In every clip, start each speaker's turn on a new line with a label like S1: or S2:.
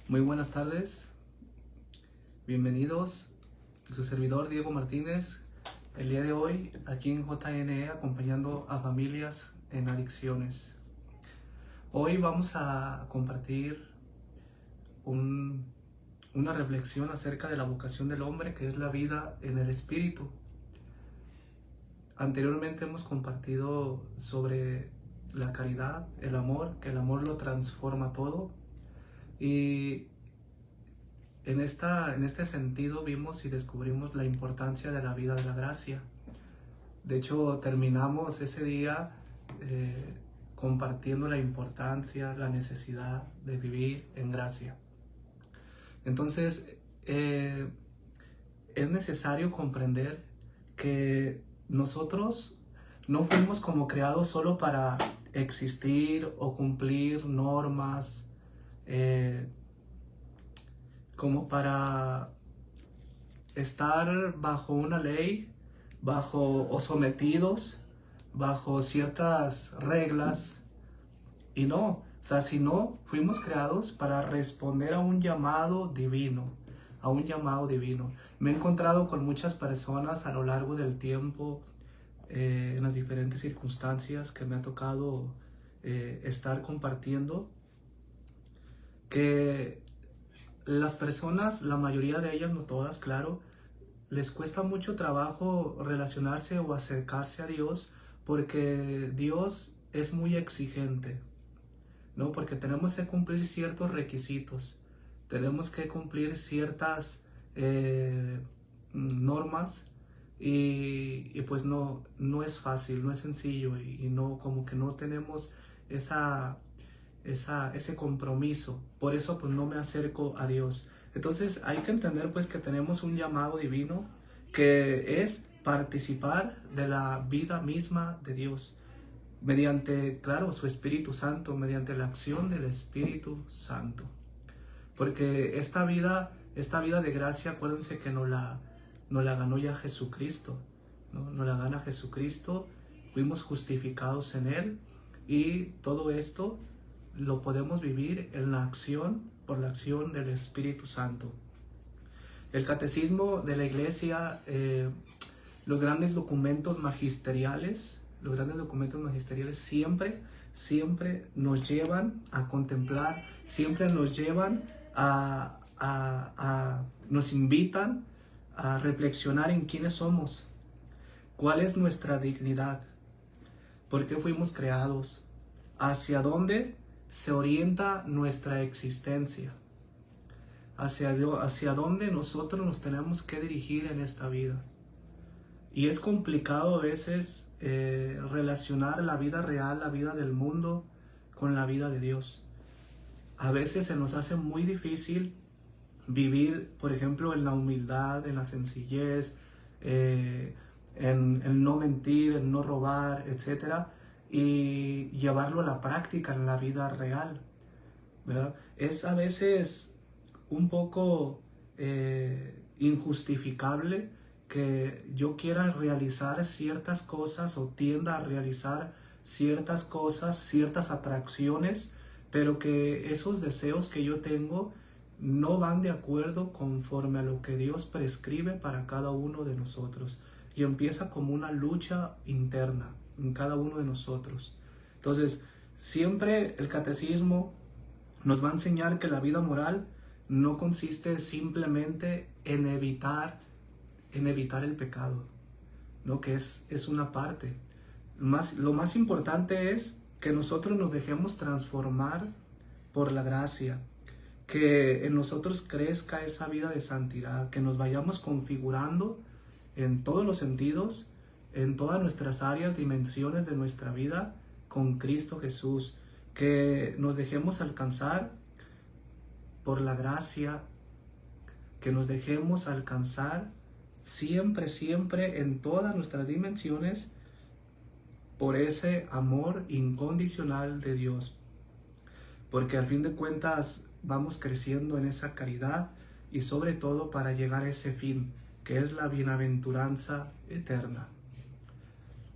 S1: Muy buenas tardes, bienvenidos. Su servidor Diego Martínez, el día de hoy aquí en JNE acompañando a familias en adicciones. Hoy vamos a compartir una reflexión acerca de la vocación del hombre, que es la vida en el espíritu. Anteriormente hemos compartido sobre la caridad, el amor, que el amor lo transforma todo. Y en este sentido vimos y descubrimos la importancia de la vida de la gracia. De hecho, terminamos ese día compartiendo la importancia, la necesidad de vivir en gracia. Entonces, es necesario comprender que nosotros no fuimos como creados solo para existir o cumplir normas, como para estar bajo una ley, o sometidos bajo ciertas reglas. Y no, o sea, si no, fuimos creados para responder a un llamado divino, a un llamado divino. Me he encontrado con muchas personas a lo largo del tiempo, en las diferentes circunstancias que me ha tocado estar compartiendo, que las personas, la mayoría de ellas, no todas, claro, les cuesta mucho trabajo relacionarse o acercarse a Dios porque Dios es muy exigente, ¿no? Porque tenemos que cumplir ciertos requisitos, tenemos que cumplir ciertas normas y pues no es fácil, no es sencillo y no, como que no tenemos ese compromiso. Por eso pues no me acerco a Dios. Entonces hay que entender pues que tenemos un llamado divino que es participar de la vida misma de Dios mediante, claro, su Espíritu Santo, mediante la acción del Espíritu Santo. Porque esta vida de gracia, acuérdense que nos la ganó ya Jesucristo, ¿no? Nos la gana Jesucristo, fuimos justificados en Él y todo esto lo podemos vivir en la acción, por la acción del Espíritu Santo. El catecismo de la Iglesia, los grandes documentos magisteriales siempre nos llevan a contemplar, siempre nos llevan nos invitan a reflexionar en quiénes somos, cuál es nuestra dignidad, por qué fuimos creados, hacia dónde se orienta nuestra existencia, hacia dónde nosotros nos tenemos que dirigir en esta vida. Y es complicado a veces relacionar la vida real, la vida del mundo, con la vida de Dios. A veces se nos hace muy difícil vivir, por ejemplo, en la humildad, en la sencillez, en no mentir, en no robar, etc. Y llevarlo a la práctica en la vida real, ¿verdad? Es a veces un poco injustificable que yo quiera realizar ciertas cosas o tienda a realizar ciertas cosas, ciertas atracciones, pero que esos deseos que yo tengo no van de acuerdo conforme a lo que Dios prescribe para cada uno de nosotros. Y empieza como una lucha interna en cada uno de nosotros. Entonces, siempre el catecismo nos va a enseñar que la vida moral no consiste simplemente en evitar el pecado, ¿no? Que es una parte. Lo más importante es que nosotros nos dejemos transformar por la gracia, que en nosotros crezca esa vida de santidad, que nos vayamos configurando en todos los sentidos, en todas nuestras áreas, dimensiones de nuestra vida con Cristo Jesús, que nos dejemos alcanzar por la gracia, que nos dejemos alcanzar siempre en todas nuestras dimensiones por ese amor incondicional de Dios, porque al fin de cuentas vamos creciendo en esa caridad y sobre todo para llegar a ese fin que es la bienaventuranza eterna.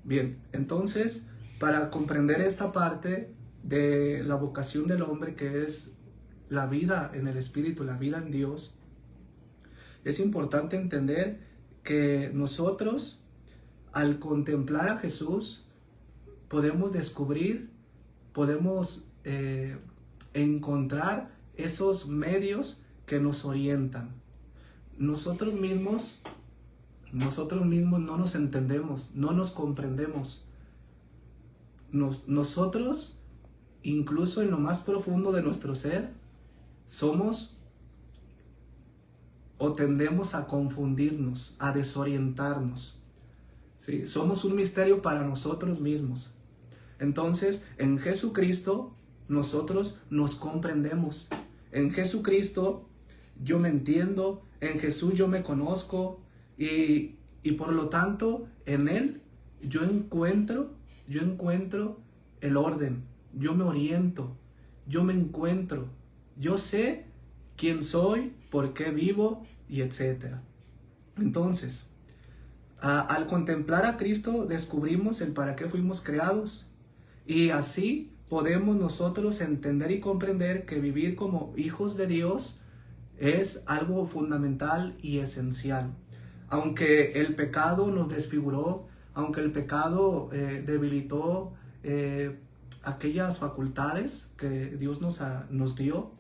S1: Bien, entonces para comprender esta parte de la vocación del hombre, que es la vida en el Espíritu, la vida en Dios, es importante entender que nosotros, al contemplar a Jesús, podemos descubrir, podemos encontrar esos medios que nos orientan. Nosotros mismos no nos entendemos, no nos comprendemos. Nosotros, incluso en lo más profundo de nuestro ser, somos o tendemos a confundirnos, a desorientarnos. ¿Sí? Somos un misterio para nosotros mismos. Entonces, en Jesucristo, nosotros nos comprendemos. En Jesucristo, yo me entiendo. En Jesús, yo me conozco. Y por lo tanto, en Él, yo encuentro el orden. Yo me oriento. Yo me encuentro. Yo sé quién soy, por qué vivo, y etc. Entonces, al contemplar a Cristo, descubrimos el para qué fuimos creados. Y así podemos nosotros entender y comprender que vivir como hijos de Dios es algo fundamental y esencial. Aunque el pecado nos desfiguró, aunque el pecado debilitó aquellas facultades que Dios nos dio,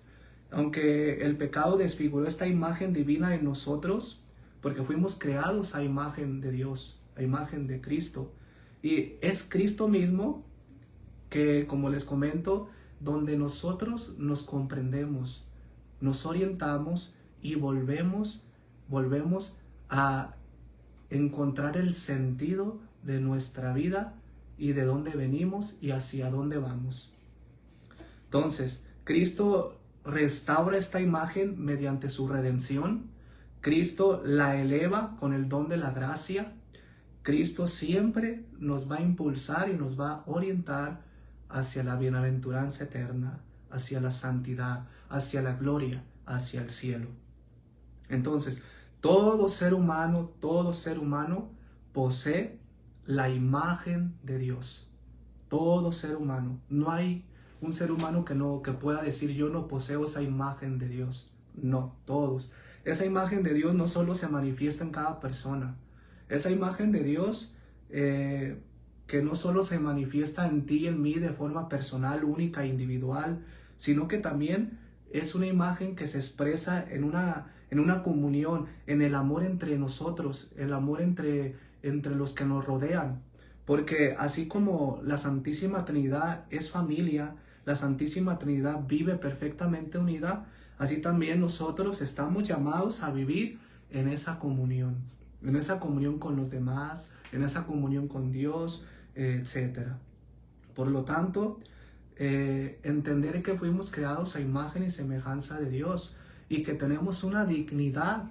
S1: aunque el pecado desfiguró esta imagen divina en nosotros, porque fuimos creados a imagen de Dios, a imagen de Cristo. Y es Cristo mismo que, como les comento, donde nosotros nos comprendemos, nos orientamos y volvemos a encontrar el sentido de nuestra vida y de dónde venimos y hacia dónde vamos. Entonces, Cristo restaura esta imagen mediante su redención. Cristo la eleva con el don de la gracia. Cristo siempre nos va a impulsar y nos va a orientar hacia la bienaventuranza eterna, hacia la santidad, hacia la gloria, hacia el cielo. Entonces, todo ser humano posee la imagen de Dios. Todo ser humano. No hay un ser humano que pueda decir yo no poseo esa imagen de Dios. No, todos. Esa imagen de Dios no solo se manifiesta en cada persona. Esa imagen de Dios que no solo se manifiesta en ti y en mí de forma personal, única, individual, sino que también es una imagen que se expresa en una comunión, en el amor entre nosotros, el amor entre los que nos rodean. Porque así como la Santísima Trinidad es familia, la Santísima Trinidad vive perfectamente unida, así también nosotros estamos llamados a vivir en esa comunión con los demás, en esa comunión con Dios, etc. Por lo tanto, entender que fuimos creados a imagen y semejanza de Dios y que tenemos una dignidad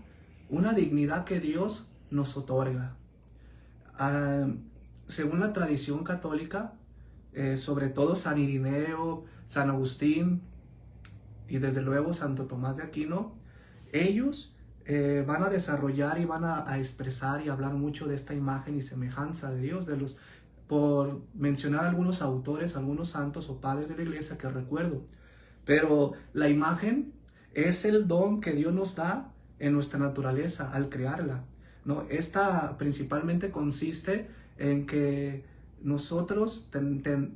S1: que Dios nos otorga. Según la tradición católica, sobre todo San Irineo, San Agustín y desde luego Santo Tomás de Aquino, ellos van a desarrollar y van a expresar y hablar mucho de esta imagen y semejanza de Dios, por mencionar algunos autores, algunos santos o padres de la iglesia que recuerdo. Pero la imagen es el don que Dios nos da en nuestra naturaleza al crearla, ¿no? Esta principalmente consiste en que nosotros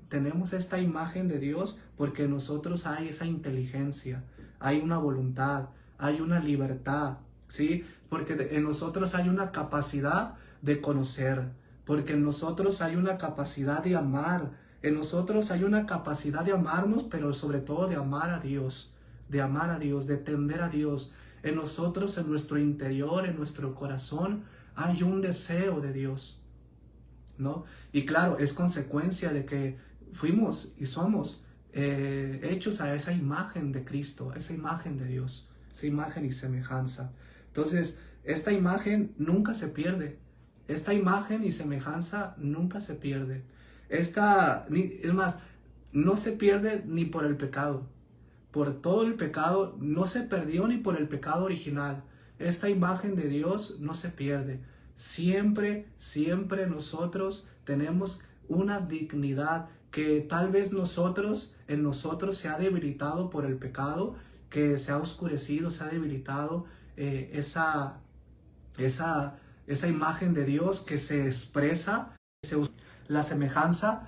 S1: tenemos esta imagen de Dios porque en nosotros hay esa inteligencia, hay una voluntad, hay una libertad, ¿sí? Porque en nosotros hay una capacidad de conocer, porque en nosotros hay una capacidad de amar, en nosotros hay una capacidad de amarnos, pero sobre todo de amar a Dios, de tender a Dios. En nosotros, en nuestro interior, en nuestro corazón, hay un deseo de Dios, ¿no? Y claro, es consecuencia de que fuimos y somos hechos a esa imagen de Cristo, a esa imagen de Dios, esa imagen y semejanza. Entonces, esta imagen nunca se pierde. Esta imagen y semejanza nunca se pierde. Es más, no se pierde ni por el pecado. Por todo el pecado no se perdió ni por el pecado original. Esta imagen de Dios no se pierde. Siempre nosotros tenemos una dignidad que tal vez en nosotros se ha debilitado por el pecado, que se ha oscurecido, se ha debilitado esa, esa imagen de Dios que se expresa. La semejanza,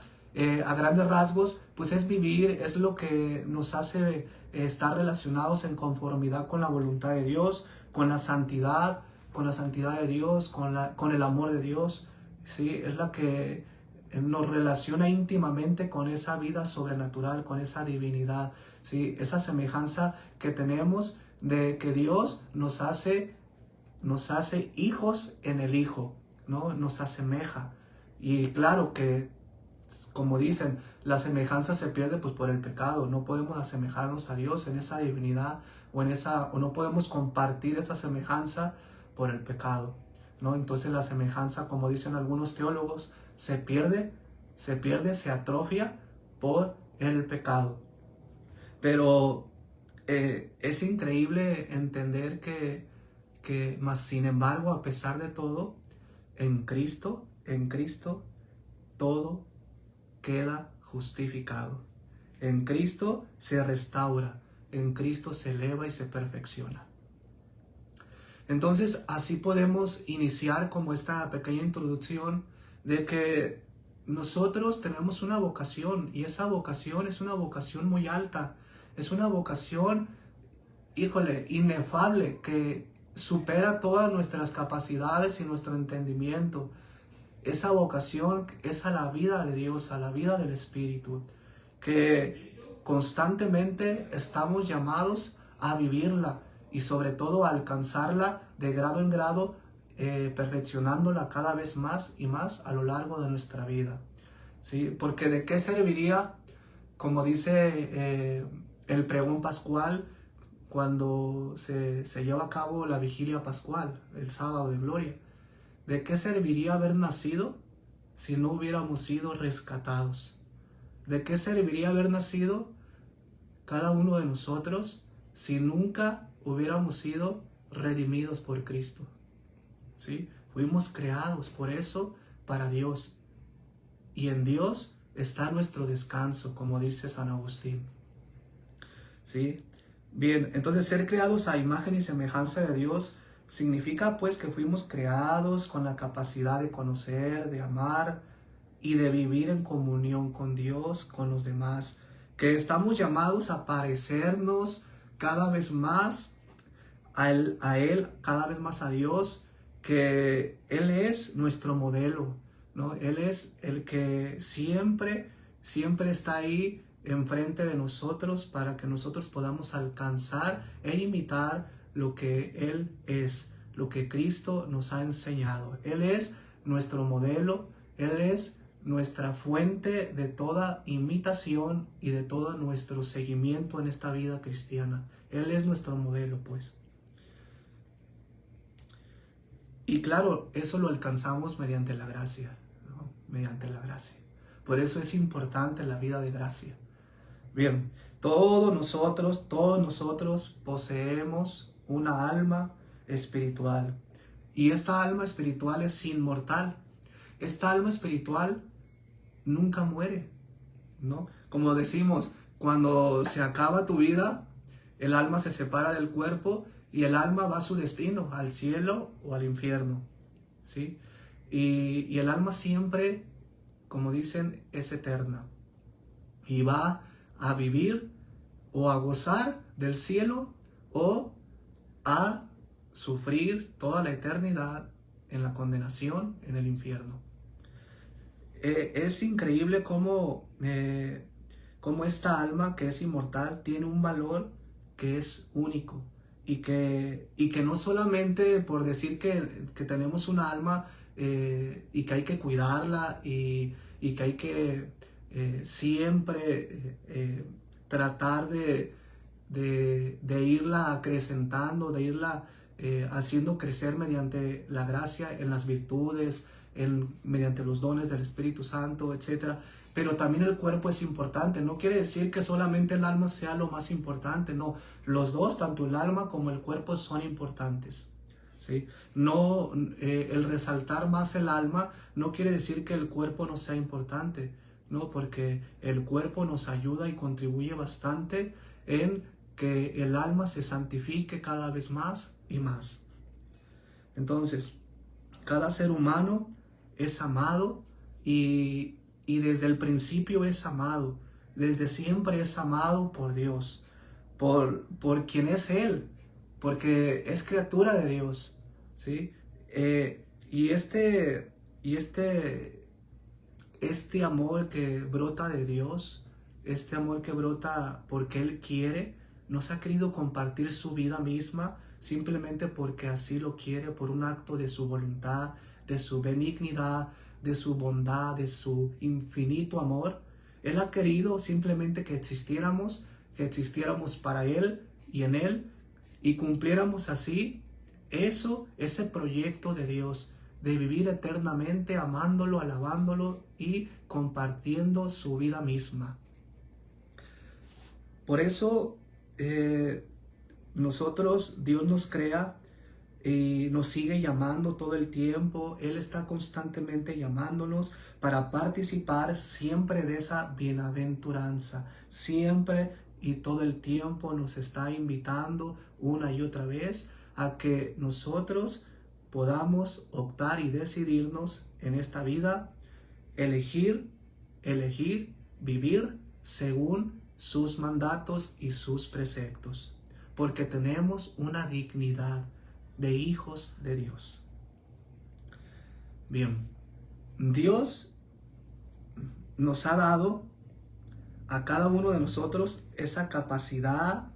S1: a grandes rasgos, pues es vivir, es lo que nos hace estar relacionados en conformidad con la voluntad de Dios, con la santidad de Dios, con el amor de Dios. ¿Sí? Es la que nos relaciona íntimamente con esa vida sobrenatural, con esa divinidad. ¿Sí? Esa semejanza que tenemos de que Dios nos hace hijos en el Hijo, ¿no? Nos asemeja. Y claro que, como dicen, la semejanza se pierde pues por el pecado. No podemos asemejarnos a Dios en esa divinidad o no podemos compartir esa semejanza por el pecado, ¿no? Entonces la semejanza, como dicen algunos teólogos, se pierde, se atrofia por el pecado. Pero es increíble entender que más sin embargo, a pesar de todo, en Cristo, todo queda justificado. En Cristo se restaura, en Cristo se eleva y se perfecciona. Entonces, así podemos iniciar como esta pequeña introducción de que nosotros tenemos una vocación, y esa vocación es una vocación muy alta, es una vocación, híjole, inefable, que supera todas nuestras capacidades y nuestro entendimiento. Esa vocación es a la vida de Dios, a la vida del Espíritu, que constantemente estamos llamados a vivirla y sobre todo a alcanzarla de grado en grado, perfeccionándola cada vez más y más a lo largo de nuestra vida. ¿Sí? Porque ¿de qué serviría, como dice el pregón pascual, cuando se lleva a cabo la vigilia pascual, el sábado de gloria? ¿De qué serviría haber nacido si no hubiéramos sido rescatados? ¿De qué serviría haber nacido cada uno de nosotros si nunca hubiéramos sido redimidos por Cristo? ¿Sí? Fuimos creados por eso para Dios. Y en Dios está nuestro descanso, como dice San Agustín. ¿Sí? Bien, entonces ser creados a imagen y semejanza de Dios significa pues que fuimos creados con la capacidad de conocer, de amar y de vivir en comunión con Dios, con los demás, que estamos llamados a parecernos cada vez más a Él, cada vez más a Dios, que Él es nuestro modelo, ¿no? Él es el que siempre está ahí enfrente de nosotros para que nosotros podamos alcanzar e imitar lo que Él es, lo que Cristo nos ha enseñado. Él es nuestro modelo, Él es nuestra fuente de toda imitación y de todo nuestro seguimiento en esta vida cristiana. Él es nuestro modelo, pues. Y claro, eso lo alcanzamos mediante la gracia, ¿no? Mediante la gracia. Por eso es importante la vida de gracia. Bien, todos nosotros poseemos una alma espiritual. Y esta alma espiritual es inmortal. Esta alma espiritual nunca muere, ¿no? Como decimos, cuando se acaba tu vida, el alma se separa del cuerpo y el alma va a su destino, al cielo o al infierno, ¿sí? Y el alma siempre, como dicen, es eterna y va a vivir o a gozar del cielo o a sufrir toda la eternidad en la condenación, en el infierno. Es increíble cómo esta alma que es inmortal tiene un valor que es único y que no solamente por decir que tenemos una alma y que hay que cuidarla y que hay que siempre tratar de irla acrecentando, de irla haciendo crecer mediante la gracia en las virtudes, mediante los dones del Espíritu Santo, etc. Pero también el cuerpo es importante. No quiere decir que solamente el alma sea lo más importante, no. Los dos, tanto el alma como el cuerpo, son importantes, ¿sí? No, el resaltar más el alma no quiere decir que el cuerpo no sea importante, no, porque el cuerpo nos ayuda y contribuye bastante en que el alma se santifique cada vez más y más. Entonces, cada ser humano es amado y desde el principio es amado, desde siempre es amado por Dios, por quien es Él, porque es criatura de Dios, ¿sí? Y este amor que brota de Dios, este amor que brota porque Él quiere, nos ha querido compartir su vida misma simplemente porque así lo quiere, por un acto de su voluntad, de su benignidad, de su bondad, de su infinito amor. Él ha querido simplemente que existiéramos para Él y en Él, y cumpliéramos así ese proyecto de Dios, de vivir eternamente amándolo, alabándolo y compartiendo su vida misma. Por eso Dios nos crea y nos sigue llamando todo el tiempo. Él está constantemente llamándonos para participar siempre de esa bienaventuranza. Siempre y todo el tiempo nos está invitando una y otra vez a que nosotros podamos optar y decidirnos en esta vida, elegir vivir según sus mandatos y sus preceptos, porque tenemos una dignidad de hijos de Dios. Bien, Dios nos ha dado a cada uno de nosotros esa capacidad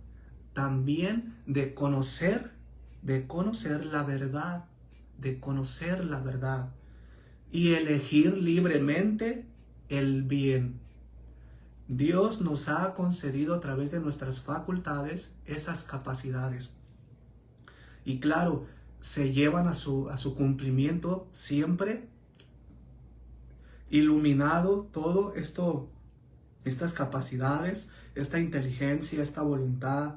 S1: también de conocer la verdad, y elegir libremente el bien. Dios nos ha concedido a través de nuestras facultades esas capacidades. Y claro, se llevan a su cumplimiento siempre iluminado todo esto, estas capacidades, esta inteligencia, esta voluntad,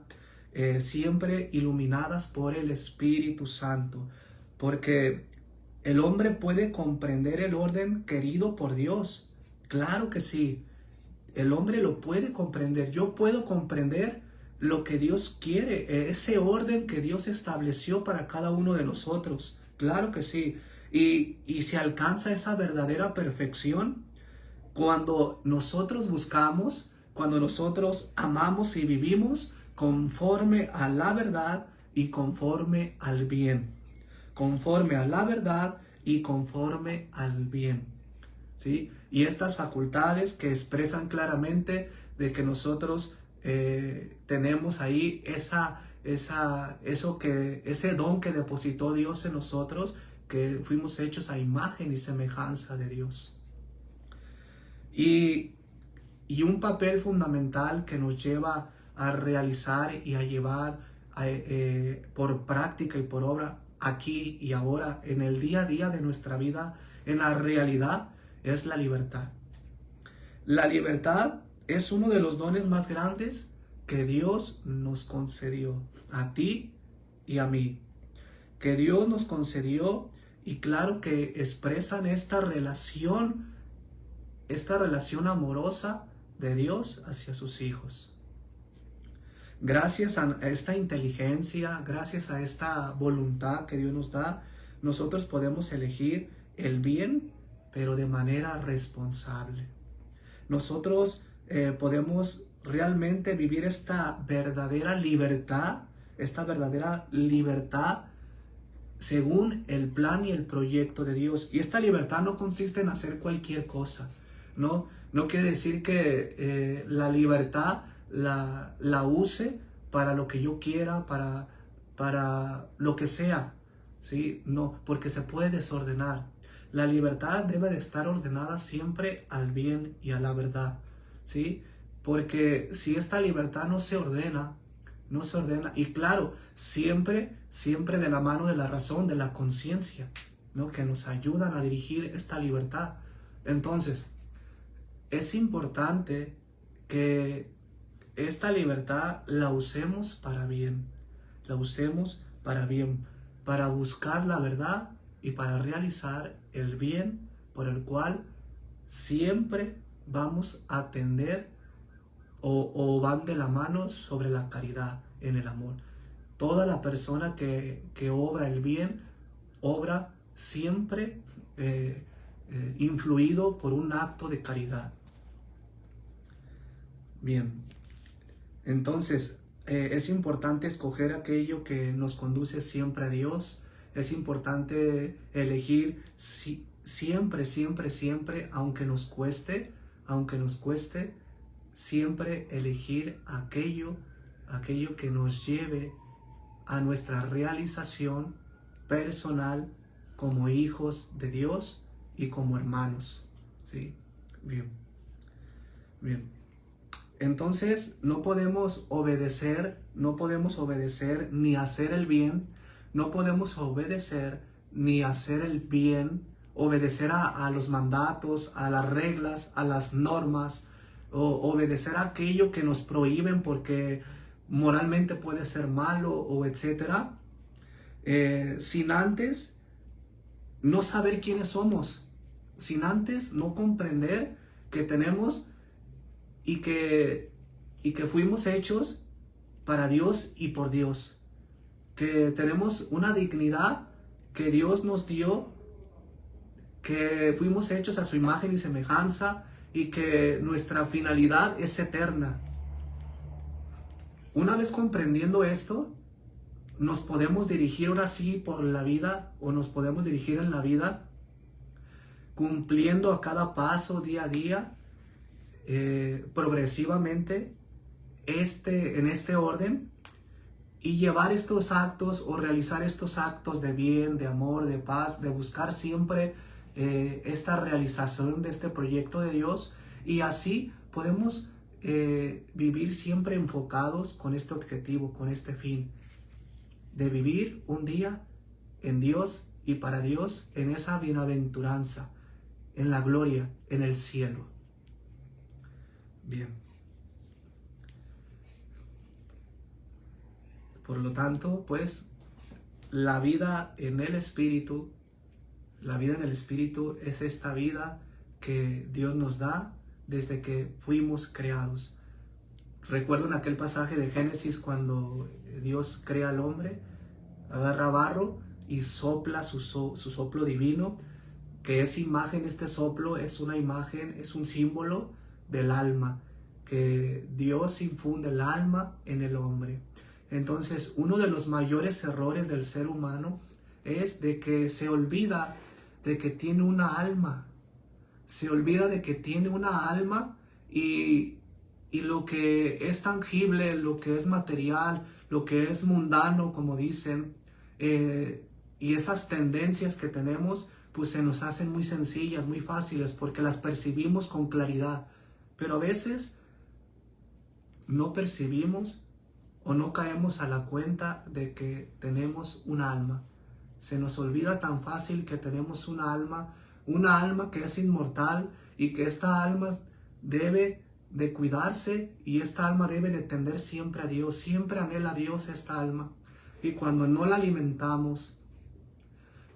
S1: siempre iluminadas por el Espíritu Santo. Porque el hombre puede comprender el orden querido por Dios. Claro que sí. El hombre lo puede comprender. Yo puedo comprender lo que Dios quiere, ese orden que Dios estableció para cada uno de nosotros. Claro que sí. Y se alcanza esa verdadera perfección cuando nosotros buscamos, cuando nosotros amamos y vivimos conforme a la verdad y conforme al bien. Conforme a la verdad y conforme al bien. ¿Sí? Y estas facultades que expresan claramente de que nosotros tenemos ahí ese don que depositó Dios en nosotros, que fuimos hechos a imagen y semejanza de Dios. Y un papel fundamental que nos lleva a realizar y a llevar por práctica y por obra aquí y ahora, en el día a día de nuestra vida, en la realidad, es la libertad. La libertad es uno de los dones más grandes que Dios nos concedió, a ti y a mí. Que Dios nos concedió, y claro que expresan esta relación amorosa de Dios hacia sus hijos. Gracias a esta inteligencia, gracias a esta voluntad que Dios nos da, nosotros podemos elegir el bien, pero de manera responsable. Nosotros podemos realmente vivir esta verdadera libertad según el plan y el proyecto de Dios. Y esta libertad no consiste en hacer cualquier cosa, ¿no? No quiere decir que la libertad la use para lo que yo quiera, para lo que sea, ¿sí? No, porque se puede desordenar. La libertad debe de estar ordenada siempre al bien y a la verdad, ¿sí? Porque si esta libertad no se ordena, y claro, siempre de la mano de la razón, de la conciencia, ¿no? Que nos ayudan a dirigir esta libertad. Entonces, es importante que esta libertad la usemos para bien, para buscar la verdad y para realizar el bien por el cual siempre vamos a tender o van de la mano sobre la caridad en el amor. Toda la persona que obra el bien, obra siempre influido por un acto de caridad. Bien, entonces es importante escoger aquello que nos conduce siempre a Dios. Es importante elegir siempre, siempre, siempre, aunque nos cueste, siempre elegir aquello que nos lleve a nuestra realización personal como hijos de Dios y como hermanos. ¿Sí? Bien. Bien. Entonces no podemos obedecer ni hacer el bien, no podemos obedecer ni hacer el bien, obedecer a los mandatos, a las reglas, a las normas, o obedecer a aquello que nos prohíben porque moralmente puede ser malo o etcétera, sin antes no saber quiénes somos, sin antes no comprender que tenemos y que fuimos hechos para Dios y por Dios, que tenemos una dignidad que Dios nos dio, que fuimos hechos a su imagen y semejanza y que nuestra finalidad es eterna. Una vez comprendiendo esto, nos podemos dirigir ahora sí por la vida, o nos podemos dirigir en la vida cumpliendo a cada paso, día a día, progresivamente en este orden, y llevar estos actos o realizar estos actos de bien, de amor, de paz, de buscar siempre esta realización de este proyecto de Dios, y así podemos vivir siempre enfocados con este objetivo, con este fin, de vivir un día en Dios y para Dios, en esa bienaventuranza, en la gloria, en el cielo. Bien. Por lo tanto, pues, la vida en el Espíritu es esta vida que Dios nos da desde que fuimos creados. Recuerdo en aquel pasaje de Génesis cuando Dios crea al hombre, agarra barro y sopla su soplo divino, que es imagen, este soplo es una imagen, es un símbolo del alma, que Dios infunde el alma en el hombre. Entonces, uno de los mayores errores del ser humano es de que se olvida de que tiene una alma. Se olvida de que tiene una alma y lo que es tangible, lo que es material, lo que es mundano, como dicen, y esas tendencias que tenemos, pues se nos hacen muy sencillas, muy fáciles, porque las percibimos con claridad. Pero a veces no percibimos o no caemos a la cuenta de que tenemos un alma. Se nos olvida tan fácil que tenemos una alma que es inmortal, y que esta alma debe de cuidarse, y esta alma debe de tender siempre a Dios, siempre anhela a Dios esta alma. Y cuando no la alimentamos,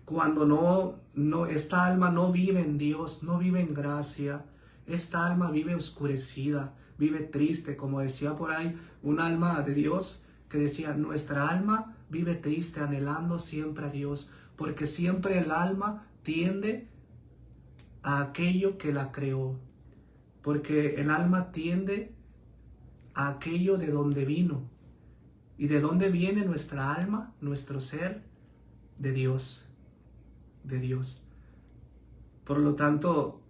S1: cuando esta alma no vive en Dios, no vive en gracia, esta alma vive oscurecida, vive triste, como decía por ahí un alma de Dios que decía: nuestra alma vive triste, anhelando siempre a Dios, porque siempre el alma tiende a aquello que la creó, porque el alma tiende a aquello de donde vino. ¿Y de dónde viene nuestra alma, nuestro ser? De Dios, de Dios. Por lo tanto,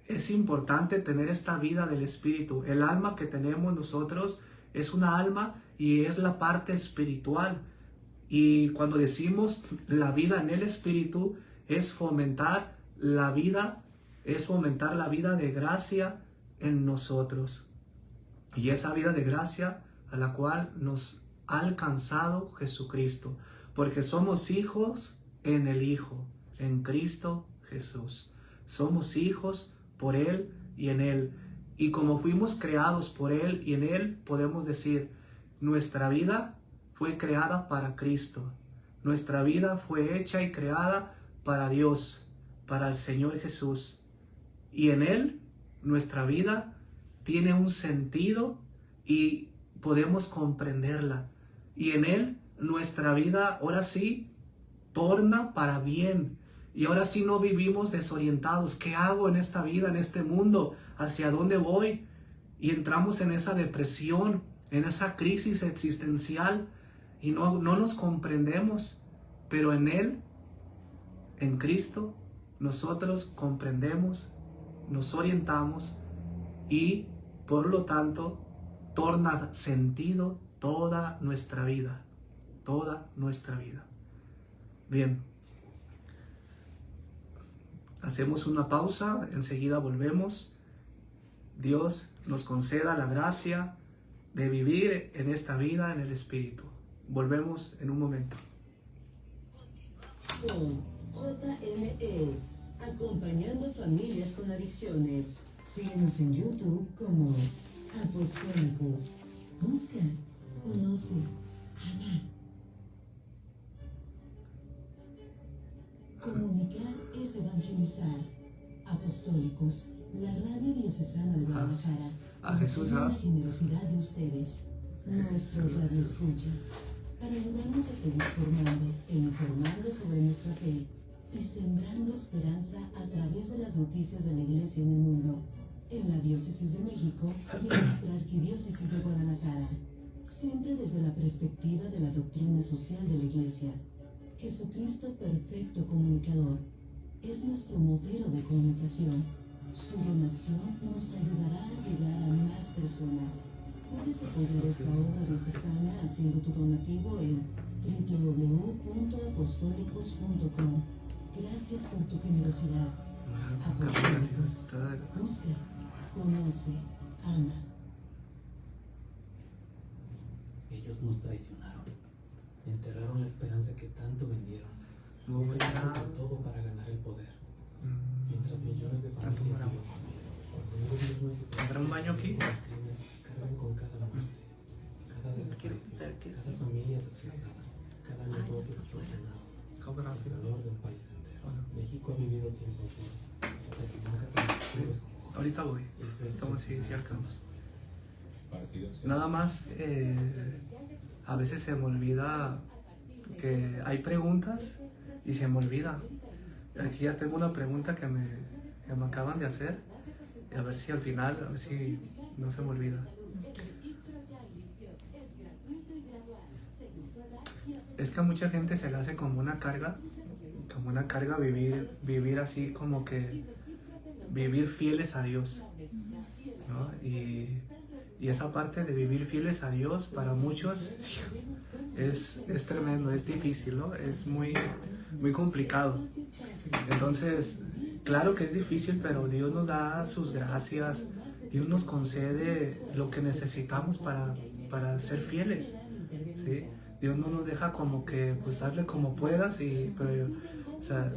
S1: es importante tener esta vida del Espíritu. El alma que tenemos nosotros es una alma y es la parte espiritual. Y cuando decimos la vida en el Espíritu, es fomentar la vida de gracia en nosotros. Y esa vida de gracia a la cual nos ha alcanzado Jesucristo, porque somos hijos en el Hijo, en Cristo Jesús. Somos hijos por Él y en Él. Y como fuimos creados por Él y en Él, podemos decir: nuestra vida fue creada para Cristo. Nuestra vida fue hecha y creada para Dios, para el Señor Jesús. Y en Él, nuestra vida tiene un sentido y podemos comprenderla. Y en Él nuestra vida ahora sí torna para bien. Y ahora sí no vivimos desorientados. ¿Qué hago en esta vida, en este mundo? ¿Hacia dónde voy? Y entramos en esa depresión, en esa crisis existencial y no nos comprendemos. Pero en Él, en Cristo, nosotros comprendemos, nos orientamos y por lo tanto torna sentido toda nuestra vida. Toda nuestra vida. Bien. Hacemos una pausa, enseguida volvemos. Dios nos conceda la gracia de vivir en esta vida en el Espíritu. Volvemos en un momento.
S2: JNE, acompañando familias con adicciones. Síguenos en YouTube como Apostólicos. Busca, conoce, ama. Comunicar es evangelizar. Apostólicos, la radio diocesana de Guadalajara.
S1: A Jesús,
S2: la generosidad de ustedes, nuestros radioescuchas, para ayudarnos a seguir formando e informando sobre nuestra fe y sembrando esperanza a través de las noticias de la Iglesia en el mundo, en la Diócesis de México y en nuestra Arquidiócesis de Guadalajara, siempre desde la perspectiva de la doctrina social de la Iglesia. Jesucristo, perfecto comunicador, es nuestro modelo de comunicación. Su donación nos ayudará a llegar a más personas. Puedes apoyar esta obra diocesana haciendo tu donativo en www.apostolicos.com. Gracias por tu generosidad. Apostólicos, busca, conoce, ama.
S3: Ellos nos traicionaron, enterraron la esperanza que tanto vendieron,
S1: Muy
S3: hicieron todo para ganar el poder, mientras millones de familias viven con miedo. Cuando un gobierno y su
S1: ¿Tendrá un baño aquí?
S3: crimen cargan con cada muerte, cada desaparición, cada familia desplazada, cada negocio extorsionado, el dolor de un país entero. México ha vivido tiempos duros, pero nunca tan oscuros como hoy.
S1: Ahorita voy.
S3: Eso es
S1: Estamos sí
S3: lo que
S1: alcanzo.
S4: Partidos.
S1: Nada más, a veces se me olvida que hay preguntas y se me olvida. Aquí ya tengo una pregunta que me acaban de hacer. Y a ver si al final, a ver si no se me olvida. Es que a mucha gente se le hace como una carga vivir así como que vivir fieles a Dios, ¿no? Y esa parte de vivir fieles a Dios para muchos es tremendo, es difícil, ¿no? Es muy, muy complicado. Entonces, claro que es difícil, pero Dios nos da sus gracias, Dios nos concede lo que necesitamos para ser fieles, ¿sí? Dios no nos deja como que, pues, hazle como puedas, pero, o sea,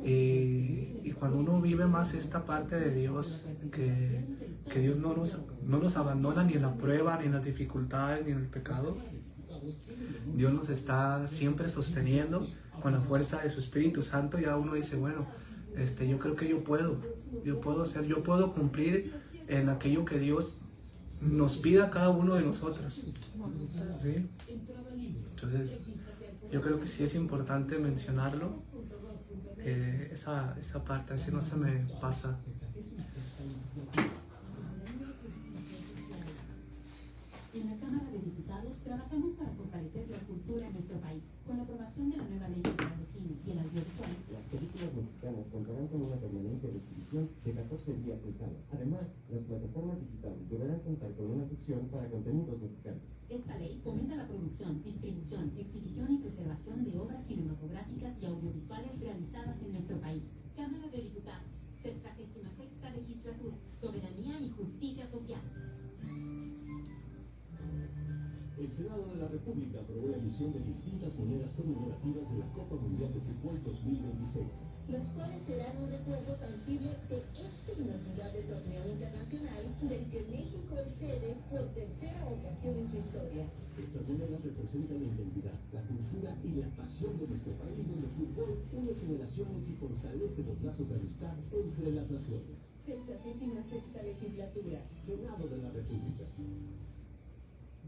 S1: y cuando uno vive más esta parte de Dios, que Dios no nos abandona ni en la prueba, ni en las dificultades, ni en el pecado, Dios nos está siempre sosteniendo con la fuerza de su Espíritu Santo. Ya uno dice, bueno, yo creo que yo puedo cumplir en aquello que Dios nos pida a cada uno de nosotros, ¿sí? Entonces, yo creo que sí es importante mencionarlo, esa parte, así no se me pasa.
S5: En la Cámara de Diputados trabajamos para fortalecer la cultura en nuestro país. Con la aprobación de la nueva ley federal de cine y el audiovisual,
S6: Las películas mexicanas contarán con una permanencia de exhibición de 14 días en salas. Además, las plataformas digitales deberán contar con una sección para contenidos mexicanos.
S5: esta ley fomenta la producción, distribución, exhibición y preservación de obras cinematográficas y audiovisuales realizadas en nuestro país. Cámara de Diputados, 66ª Legislatura, Soberanía y Justicia Social.
S7: El Senado de la República aprobó la emisión de distintas monedas conmemorativas de la Copa Mundial de Fútbol 2026.
S8: Las cuales serán un recuerdo tangible de este inolvidable torneo internacional del que México es sede por tercera ocasión en su historia.
S7: Estas monedas representan la identidad, la cultura y la pasión de nuestro país, donde el fútbol une generaciones y fortalece los lazos de amistad entre las naciones.
S8: 66ª legislatura.
S7: Senado de la República.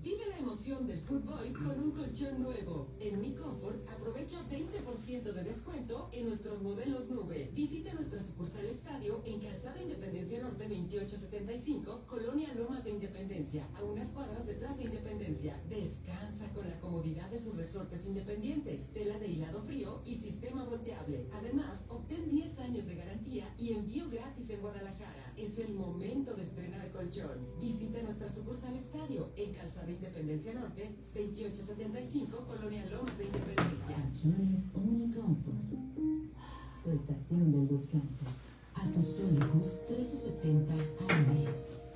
S2: Vive la emoción del fútbol con un colchón nuevo. En Mi Comfort aprovecha 20% de descuento en nuestros modelos nube. Visita nuestra sucursal Estadio en Calzada Independencia Norte 2875, Colonia Lomas de Independencia, a unas cuadras de Plaza Independencia. Descansa con la comodidad de sus resortes independientes, tela de hilado frío y sistema volteable. Además, obtén 10 años de garantía y envío gratis en Guadalajara. Es el momento de estrenar colchón. Visita nuestra sucursal Estadio en Calzada Independencia Norte 2875, Colonia Lomas de Independencia.
S9: Colchones Unicomfort, tu estación del descanso.
S2: Apostólicos 1370 AM.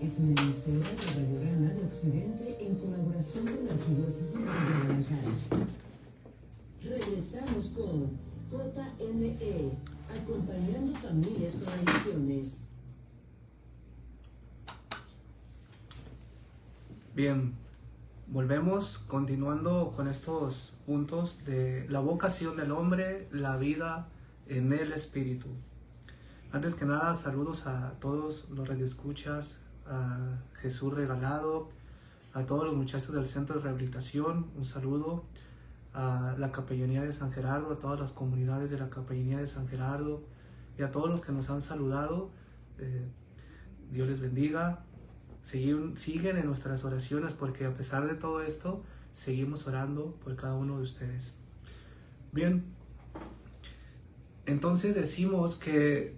S2: Es una emisora de Radiograma de Occidente en colaboración con la Arquidiócesis de Guadalajara. Regresamos con JNE, acompañando familias con adicciones.
S1: Bien, volvemos continuando con estos puntos de la vocación del hombre, la vida en el espíritu. Antes que nada, saludos a todos los radioescuchas, a Jesús Regalado, a todos los muchachos del Centro de Rehabilitación, un saludo a la Capellanía de San Gerardo, a todas las comunidades de la Capellanía de San Gerardo y a todos los que nos han saludado. Dios les bendiga. Siguen en nuestras oraciones porque a pesar de todo esto, seguimos orando por cada uno de ustedes. Bien, entonces decimos que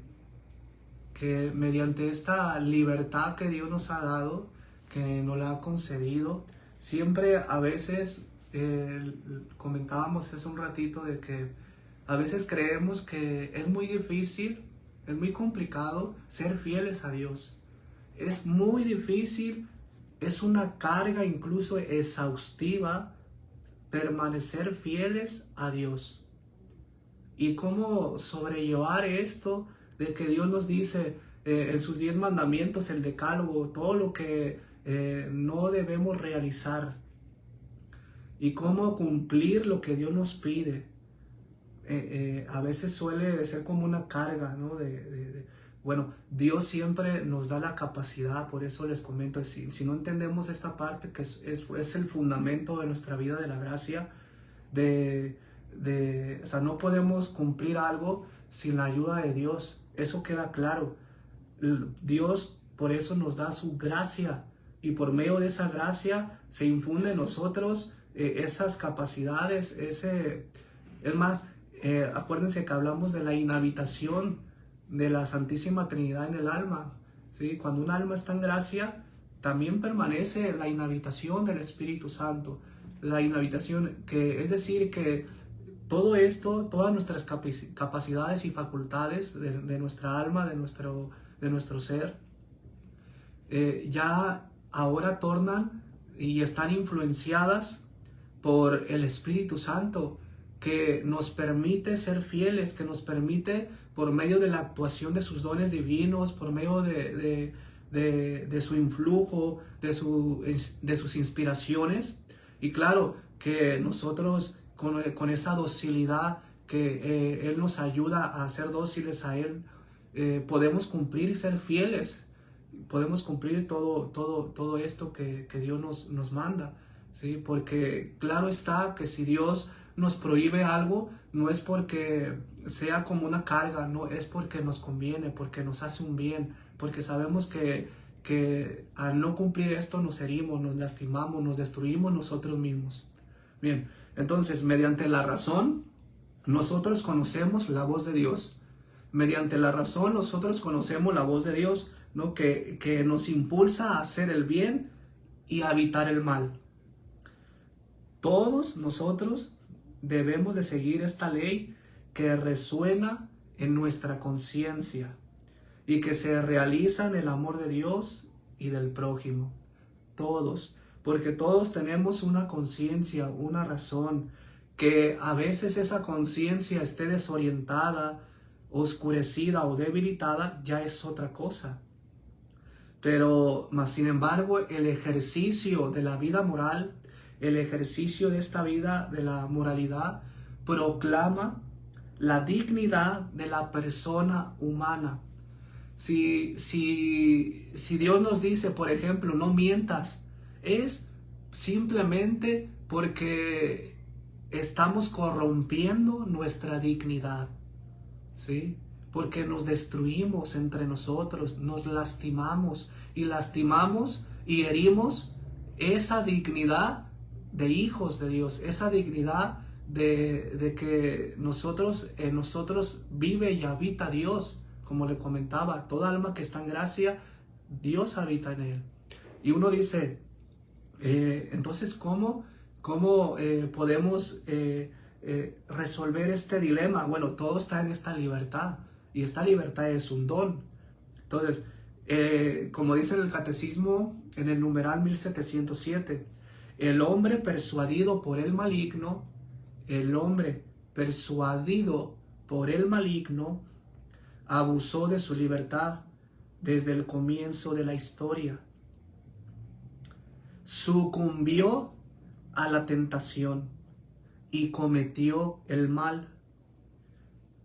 S1: mediante esta libertad que Dios nos ha dado, que nos la ha concedido, siempre a veces, comentábamos hace un ratito de que a veces creemos que es muy difícil, es muy complicado ser fieles a Dios. Es muy difícil, es una carga incluso exhaustiva permanecer fieles a Dios. Y cómo sobrellevar esto de que Dios nos dice en sus 10 mandamientos, el decálogo, todo lo que no debemos realizar. Y cómo cumplir lo que Dios nos pide. A veces suele ser como una carga, ¿no? Bueno, Dios siempre nos da la capacidad, por eso les comento, si no entendemos esta parte que es el fundamento de nuestra vida de la gracia, o sea, no podemos cumplir algo sin la ayuda de Dios, eso queda claro. Dios por eso nos da su gracia y por medio de esa gracia se infunde en nosotros esas capacidades, es más, acuérdense que hablamos de la inhabitación de la Santísima Trinidad en el alma, ¿sí? Cuando un alma está en gracia, también permanece la inhabitación del Espíritu Santo, la inhabitación, que es decir, que todo esto, todas nuestras capacidades y facultades de nuestra alma, de nuestro ser, ya ahora tornan y están influenciadas por el Espíritu Santo, que nos permite ser fieles, que nos permite, por medio de la actuación de sus dones divinos, por medio de su influjo, de sus inspiraciones. Y claro, que nosotros con esa docilidad que Él nos ayuda a ser dóciles a Él, podemos cumplir y ser fieles. Podemos cumplir todo esto que Dios nos manda, ¿sí? Porque claro está que si Dios nos prohíbe algo, no es porque sea como una carga, no, es porque nos conviene, porque nos hace un bien, porque sabemos que al no cumplir esto nos herimos, nos lastimamos, nos destruimos nosotros mismos. Bien, entonces mediante la razón nosotros conocemos la voz de Dios. Mediante la razón nosotros conocemos la voz de Dios, ¿no? que nos impulsa a hacer el bien y a evitar el mal. Todos nosotros debemos de seguir esta ley que resuena en nuestra conciencia y que se realiza en el amor de Dios y del prójimo. Todos, porque todos tenemos una conciencia, una razón, que a veces esa conciencia esté desorientada, oscurecida o debilitada, ya es otra cosa. Pero, más sin embargo, el ejercicio de la vida moral, el ejercicio de esta vida de la moralidad, proclama la dignidad de la persona humana. Si Dios nos dice, por ejemplo, no mientas, es simplemente porque estamos corrompiendo nuestra dignidad, ¿sí? Porque nos destruimos entre nosotros, nos lastimamos y herimos esa dignidad de hijos de Dios, esa dignidad de que en nosotros vive y habita Dios. Como le comentaba, toda alma que está en gracia, Dios habita en él. Y uno dice, entonces, ¿cómo podemos resolver este dilema? Bueno, todo está en esta libertad, y esta libertad es un don. Entonces, como dice en el Catecismo, en el numeral 1707, el hombre persuadido por el maligno, abusó de su libertad desde el comienzo de la historia. Sucumbió a la tentación y cometió el mal.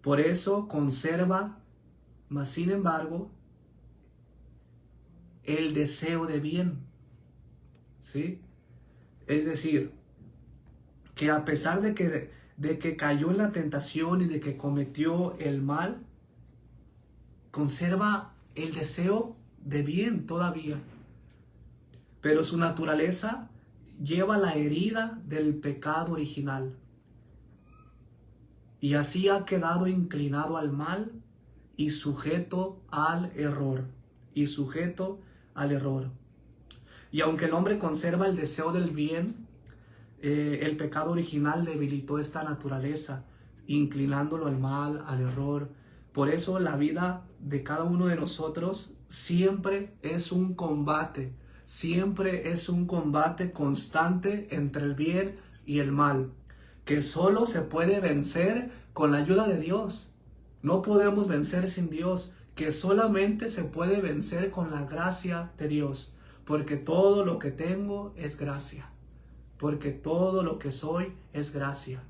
S1: Por eso conserva, mas sin embargo, el deseo de bien. ¿Sí? Es decir, que a pesar de que cayó en la tentación y de que cometió el mal, conserva el deseo de bien todavía. Pero su naturaleza lleva la herida del pecado original. Y así ha quedado inclinado al mal y sujeto al error. Y aunque el hombre conserva el deseo del bien, el pecado original debilitó esta naturaleza, inclinándolo al mal, al error. Por eso la vida de cada uno de nosotros siempre es un combate constante entre el bien y el mal, que solo se puede vencer con la ayuda de Dios. No podemos vencer sin Dios, que solamente se puede vencer con la gracia de Dios, porque todo lo que tengo es gracia, porque todo lo que soy es gracia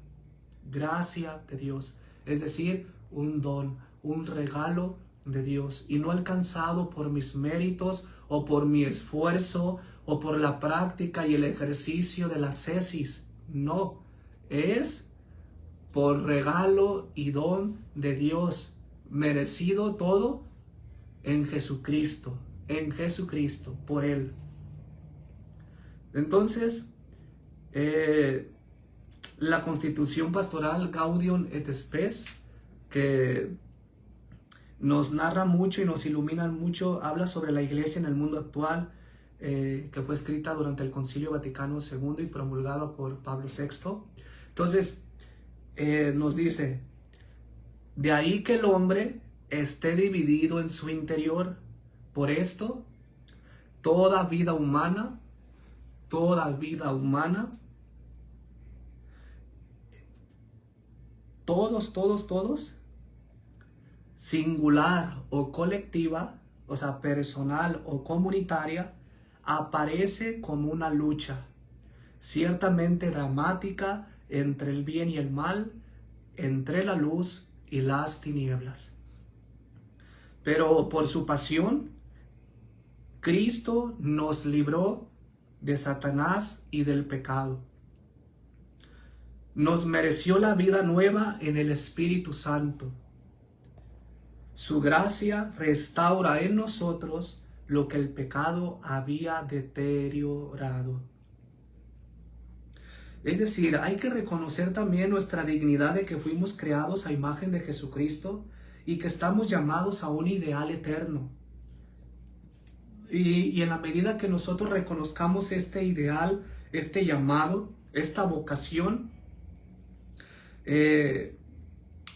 S1: de Dios, es decir, un don, un regalo de Dios, y no alcanzado por mis méritos o por mi esfuerzo o por la práctica y el ejercicio de la ascesis. No, es por regalo y don de Dios, merecido todo en Jesucristo, por Él. Entonces, la Constitución Pastoral Gaudium et Spes, que nos narra mucho y nos ilumina mucho, habla sobre la iglesia en el mundo actual, que fue escrita durante el Concilio Vaticano II y promulgada por Pablo VI. Entonces, nos dice, de ahí que el hombre esté dividido en su interior. Por esto, toda vida humana, todos, singular o colectiva, o sea, personal o comunitaria, aparece como una lucha, ciertamente dramática, entre el bien y el mal, entre la luz y las tinieblas. Pero por su pasión, Cristo nos libró de Satanás y del pecado. Nos mereció la vida nueva en el Espíritu Santo. Su gracia restaura en nosotros lo que el pecado había deteriorado. Es decir, hay que reconocer también nuestra dignidad de que fuimos creados a imagen de Jesucristo y que estamos llamados a un ideal eterno. Y en la medida que nosotros reconozcamos este ideal, este llamado, esta vocación,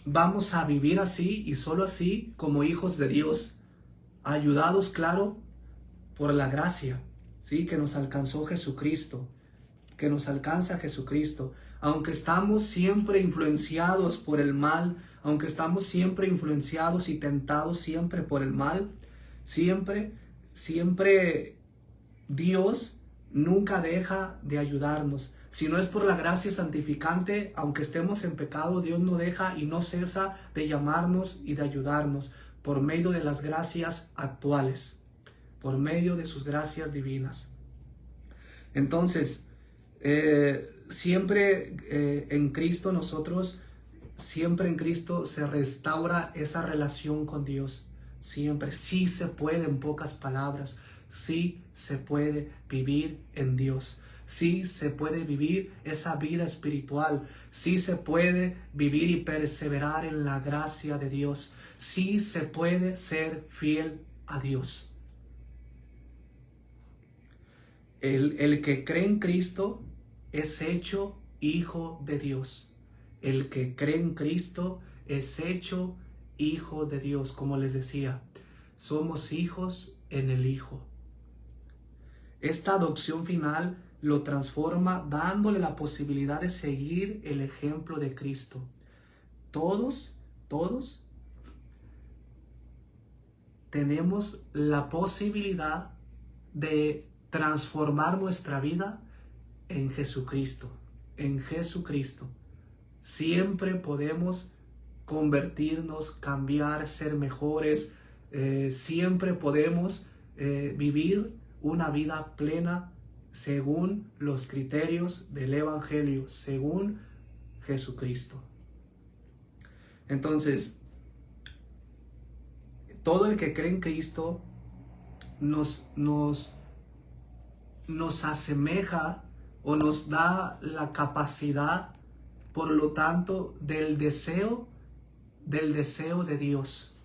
S1: vamos a vivir así y solo así como hijos de Dios, ayudados, claro, por la gracia, ¿sí? Que nos alcanzó Jesucristo, que nos alcanza Jesucristo. Aunque estamos siempre influenciados por el mal, aunque estamos siempre influenciados y tentados siempre por el mal, siempre Dios nunca deja de ayudarnos. Si no es por la gracia santificante, aunque estemos en pecado, Dios no deja y no cesa de llamarnos y de ayudarnos. por medio de las gracias actuales, por medio de sus gracias divinas. Entonces, siempre en Cristo siempre en Cristo se restaura esa relación con Dios. Siempre, sí se puede, en pocas palabras, sí se puede vivir en Dios. Sí se puede vivir esa vida espiritual. Sí se puede vivir y perseverar en la gracia de Dios. Sí se puede ser fiel a Dios. El que cree en Cristo es hecho hijo de Dios. El que cree en Cristo es hecho hijo de Dios. Como les decía, somos hijos en el Hijo. Esta adopción final lo transforma dándole la posibilidad de seguir el ejemplo de Cristo. Todos tenemos la posibilidad de transformar nuestra vida en Jesucristo. En Jesucristo. Siempre podemos convertirnos, cambiar, ser mejores. Siempre podemos vivir una vida plena según los criterios del Evangelio, según Jesucristo. Entonces, todo el que cree en Cristo nos asemeja o nos da la capacidad, por lo tanto, del deseo de Dios.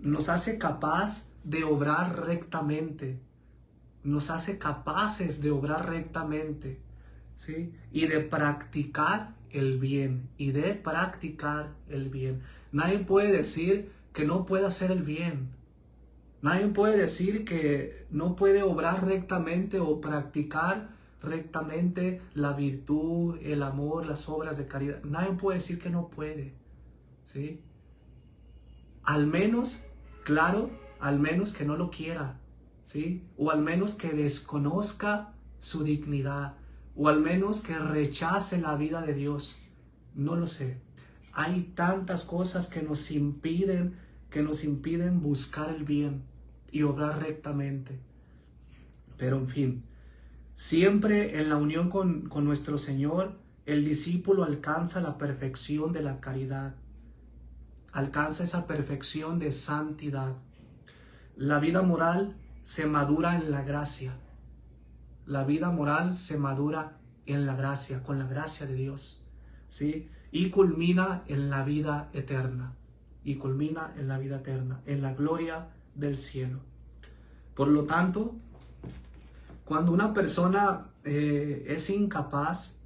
S1: Nos hace capaz de obrar rectamente. Nos hace capaces de obrar rectamente, ¿sí? Y de practicar el bien. Y de practicar el bien. Nadie puede decir que no puede hacer el bien. Nadie puede decir que no puede obrar rectamente o practicar rectamente la virtud, el amor, las obras de caridad. Nadie puede decir que no puede, ¿sí? Al menos, claro, al menos que no lo quiera, ¿sí? O al menos que desconozca su dignidad, o al menos que rechace la vida de Dios. No lo sé. Hay tantas cosas que nos impiden buscar el bien y obrar rectamente. Pero en fin, siempre en la unión con nuestro Señor, el discípulo alcanza la perfección de la caridad, alcanza esa perfección de santidad. La vida moral se madura en la gracia. La vida moral se madura en la gracia, con la gracia de Dios, ¿sí? Y culmina en la vida eterna. Y culmina en la vida eterna, en la gloria del cielo. Por lo tanto, cuando una persona es incapaz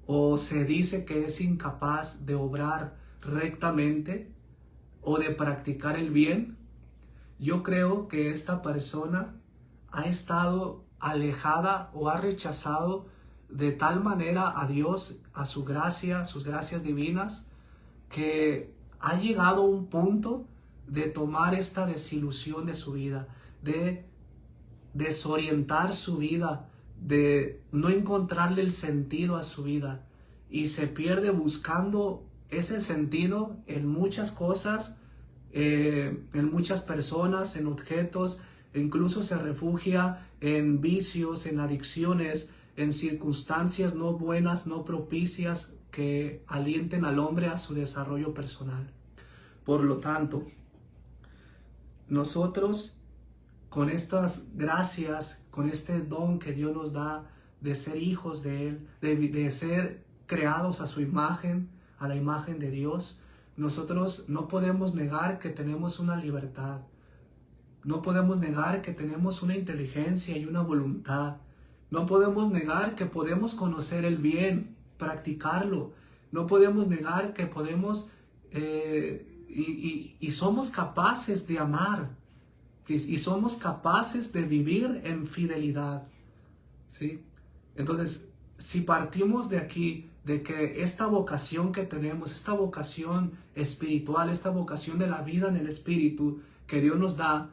S1: o se dice que es incapaz de obrar rectamente o de practicar el bien, yo creo que esta persona ha estado alejada o ha rechazado de tal manera a Dios, a su gracia, sus gracias divinas, que ha llegado a un punto de tomar esta desilusión de su vida, de desorientar su vida, de no encontrarle el sentido a su vida, y se pierde buscando ese sentido en muchas cosas, en muchas personas, en objetos, e incluso se refugia en vicios, en adicciones, en circunstancias no buenas, no propicias que alienten al hombre a su desarrollo personal. Por lo tanto, nosotros con estas gracias, con este don que Dios nos da de ser hijos de Él, de ser creados a su imagen, a la imagen de Dios, nosotros no podemos negar que tenemos una libertad. No podemos negar que tenemos una inteligencia y una voluntad. No podemos negar que podemos conocer el bien, practicarlo. No podemos negar que podemos y somos capaces de amar. Y somos capaces de vivir en fidelidad, ¿sí? Entonces, si partimos de aquí, de que esta vocación que tenemos, esta vocación espiritual, esta vocación de la vida en el Espíritu que Dios nos da,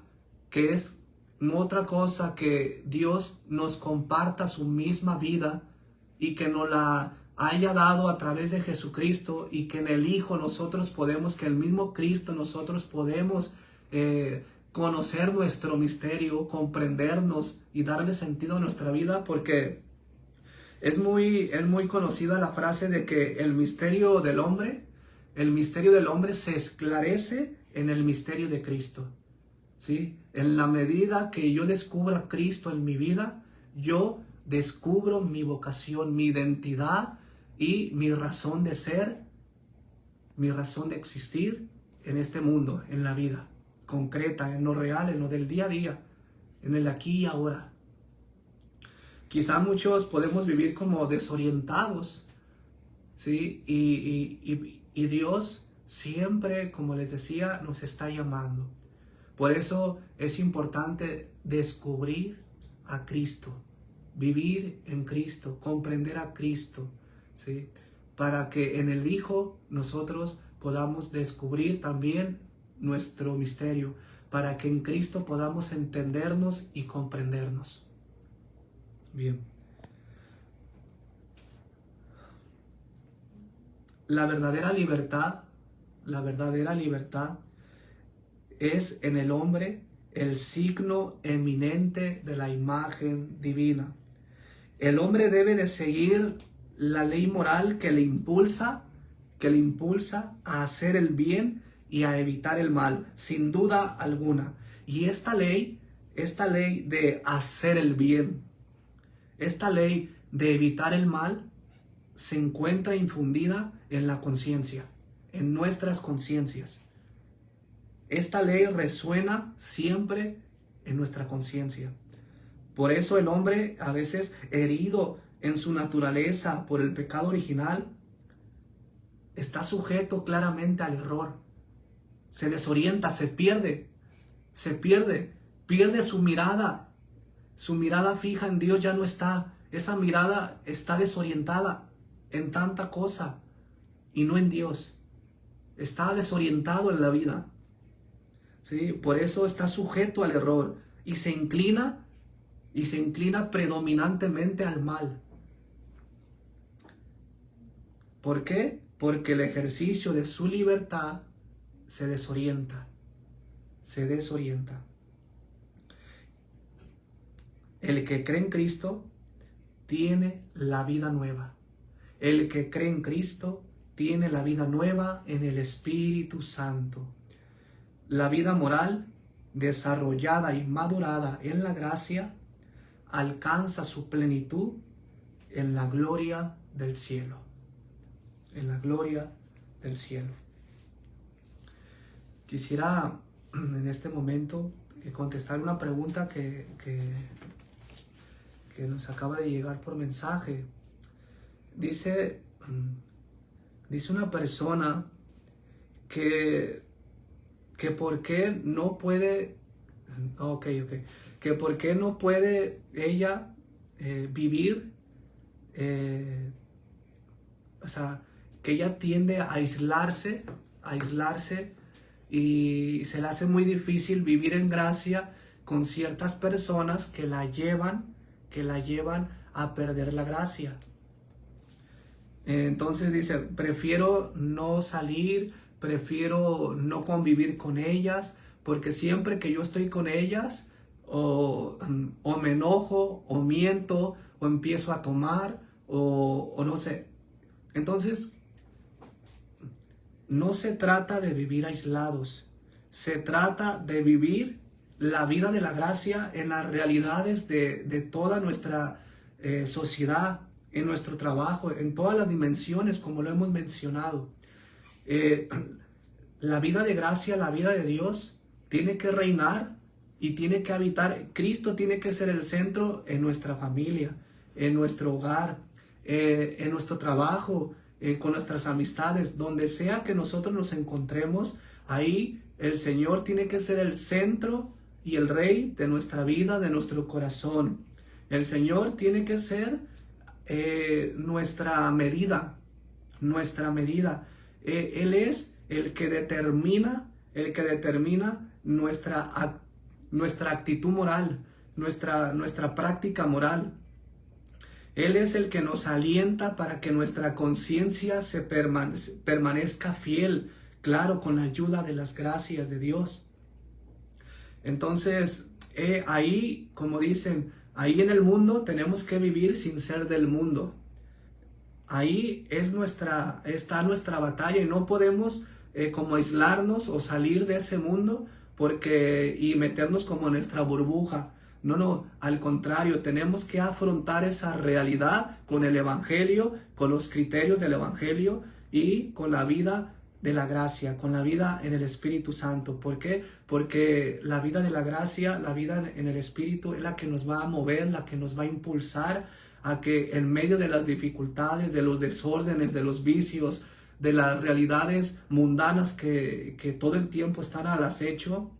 S1: que es no otra cosa que Dios nos comparta su misma vida y que nos la haya dado a través de Jesucristo, y que en el Hijo nosotros podemos, que el mismo Cristo nosotros podemos conocer nuestro misterio, comprendernos y darle sentido a nuestra vida, porque es muy conocida la frase de que el misterio del hombre se esclarece en el misterio de Cristo. ¿Sí? En la medida que yo descubra a Cristo en mi vida, yo descubro mi vocación, mi identidad y mi razón de ser, mi razón de existir en este mundo, en la vida concreta, en lo real, en lo del día a día, en el aquí y ahora. Quizá muchos podemos vivir como desorientados, ¿sí? Y Dios siempre, como les decía, nos está llamando. Por eso es importante descubrir a Cristo, vivir en Cristo, comprender a Cristo, ¿sí? Para que en el Hijo nosotros podamos descubrir también nuestro misterio, para que en Cristo podamos entendernos y comprendernos. Bien. La verdadera libertad es en el hombre el signo eminente de la imagen divina. El hombre debe de seguir la ley moral que le impulsa a hacer el bien y a evitar el mal, sin duda alguna. Y esta ley de hacer el bien, esta ley de evitar el mal, se encuentra infundida en la conciencia, en nuestras conciencias. Esta ley resuena siempre en nuestra conciencia. Por eso el hombre, a veces herido en su naturaleza por el pecado original, está sujeto claramente al error. Se desorienta, pierde su mirada fija en Dios ya no está. Esa mirada está desorientada en tanta cosa y no en Dios. Está desorientado en la vida. ¿Sí? Por eso está sujeto al error y se inclina predominantemente al mal. ¿Por qué? Porque el ejercicio de su libertad se desorienta. El que cree en Cristo tiene la vida nueva. El que cree en Cristo tiene la vida nueva en el Espíritu Santo. La vida moral, desarrollada y madurada en la gracia, alcanza su plenitud en la gloria del cielo. En la gloria del cielo. Quisiera en este momento contestar una pregunta que nos acaba de llegar por mensaje. Dice una persona que por qué no puede, que por qué no puede ella vivir, o sea, que ella tiende a aislarse y se le hace muy difícil vivir en gracia con ciertas personas que la llevan a perder la gracia. Entonces dice, prefiero no salir, prefiero no convivir con ellas, porque siempre que yo estoy con ellas, o me enojo, o miento, o empiezo a tomar, o no sé. Entonces, no se trata de vivir aislados, se trata de vivir la vida de la gracia en las realidades de toda nuestra sociedad, en nuestro trabajo, en todas las dimensiones, como lo hemos mencionado. La vida de gracia, la vida de Dios, tiene que reinar y tiene que habitar. Cristo tiene que ser el centro en nuestra familia, en nuestro hogar, en nuestro trabajo, con nuestras amistades, donde sea que nosotros nos encontremos, ahí el Señor tiene que ser el centro y el Rey de nuestra vida, de nuestro corazón. El Señor tiene que ser nuestra medida. Él es el que determina nuestra actitud moral, nuestra práctica moral. Él es el que nos alienta para que nuestra conciencia se permanezca fiel, claro, con la ayuda de las gracias de Dios. Entonces, ahí, como dicen, ahí en el mundo tenemos que vivir sin ser del mundo. Ahí está nuestra batalla y no podemos como aislarnos o salir de ese mundo y meternos como en nuestra burbuja. No, al contrario, tenemos que afrontar esa realidad con el Evangelio, con los criterios del Evangelio y con la vida de la gracia, con la vida en el Espíritu Santo. ¿Por qué? Porque la vida de la gracia, la vida en el Espíritu es la que nos va a mover, la que nos va a impulsar a que en medio de las dificultades, de los desórdenes, de los vicios, de las realidades mundanas que todo el tiempo están al acecho,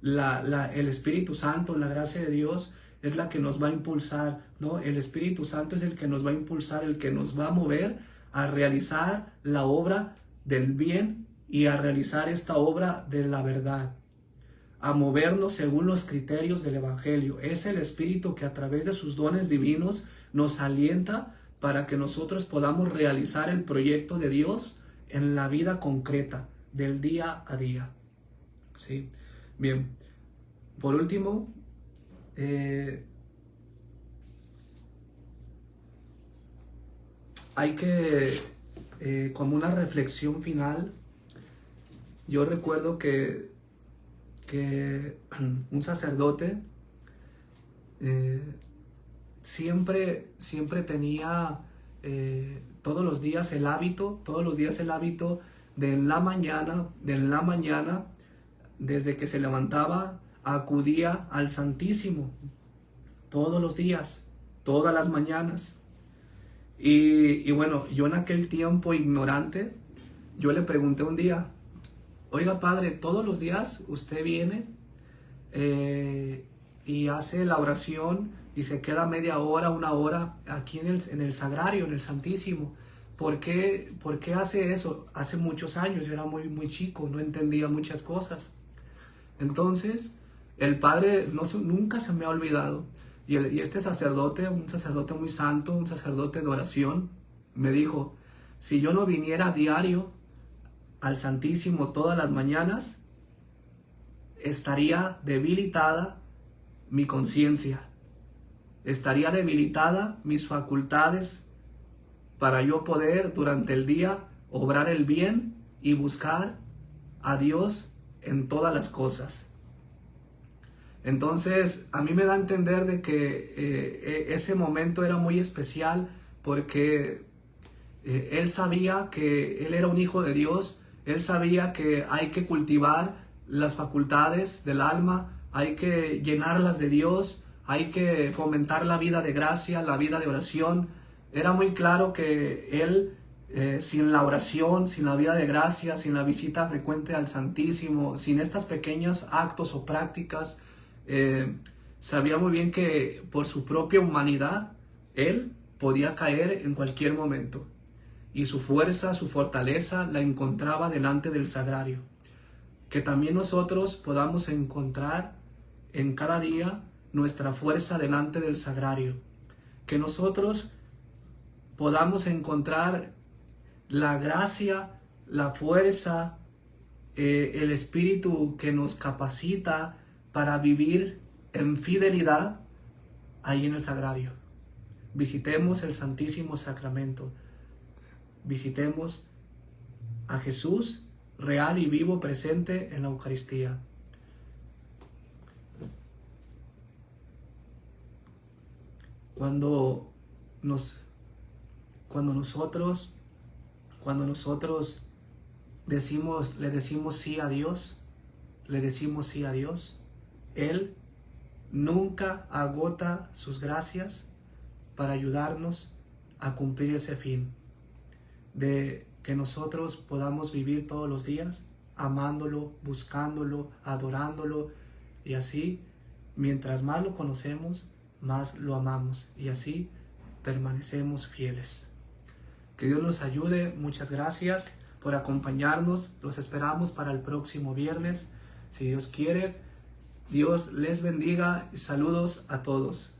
S1: el Espíritu Santo, la gracia de Dios es la que nos va a impulsar, ¿no? El Espíritu Santo es el que nos va a impulsar, el que nos va a mover a realizar la obra del bien y a realizar esta obra de la verdad, a movernos según los criterios del Evangelio. Es el Espíritu que a través de sus dones divinos nos alienta para que nosotros podamos realizar el proyecto de Dios en la vida concreta, del día a día. ¿Sí? Bien, por último, hay que, como una reflexión final, yo recuerdo que un sacerdote siempre tenía todos los días el hábito de en la mañana, desde que se levantaba, acudía al Santísimo, todos los días, todas las mañanas. Y bueno, yo en aquel tiempo ignorante, yo le pregunté un día, oiga padre, todos los días usted viene y hace la oración y se queda media hora, una hora aquí en el sagrario, en el Santísimo. ¿Por qué hace eso? Hace muchos años, yo era muy chico, no entendía muchas cosas. Entonces, el padre nunca se me ha olvidado. Y este sacerdote, un sacerdote muy santo, un sacerdote de oración, me dijo, si yo no viniera a diario al Santísimo todas las mañanas, estaría debilitada mi conciencia, estaría debilitada mis facultades para yo poder durante el día obrar el bien y buscar a Dios en todas las cosas. Entonces, a mí me da a entender de que ese momento era muy especial porque él sabía que él era un hijo de Dios, él sabía que hay que cultivar las facultades del alma, hay que llenarlas de Dios, hay que fomentar la vida de gracia, la vida de oración. Era muy claro que él, sin la oración, sin la vida de gracia, sin la visita frecuente al Santísimo, sin estos pequeños actos o prácticas, sabía muy bien que por su propia humanidad, él podía caer en cualquier momento. Y su fuerza, su fortaleza la encontraba delante del sagrario. Que también nosotros podamos encontrar en cada día nuestra fuerza delante del sagrario. Que nosotros podamos encontrar la gracia, la fuerza, el espíritu que nos capacita para vivir en fidelidad ahí en el sagrario. Visitemos el Santísimo Sacramento. Visitemos a Jesús real y vivo presente en la Eucaristía. Cuando nosotros le decimos sí a Dios, Él nunca agota sus gracias para ayudarnos a cumplir ese fin, de que nosotros podamos vivir todos los días amándolo, buscándolo, adorándolo, y así, mientras más lo conocemos, más lo amamos, y así permanecemos fieles. Que Dios nos ayude. Muchas gracias por acompañarnos. Los esperamos para el próximo viernes, si Dios quiere. Dios les bendiga y saludos a todos.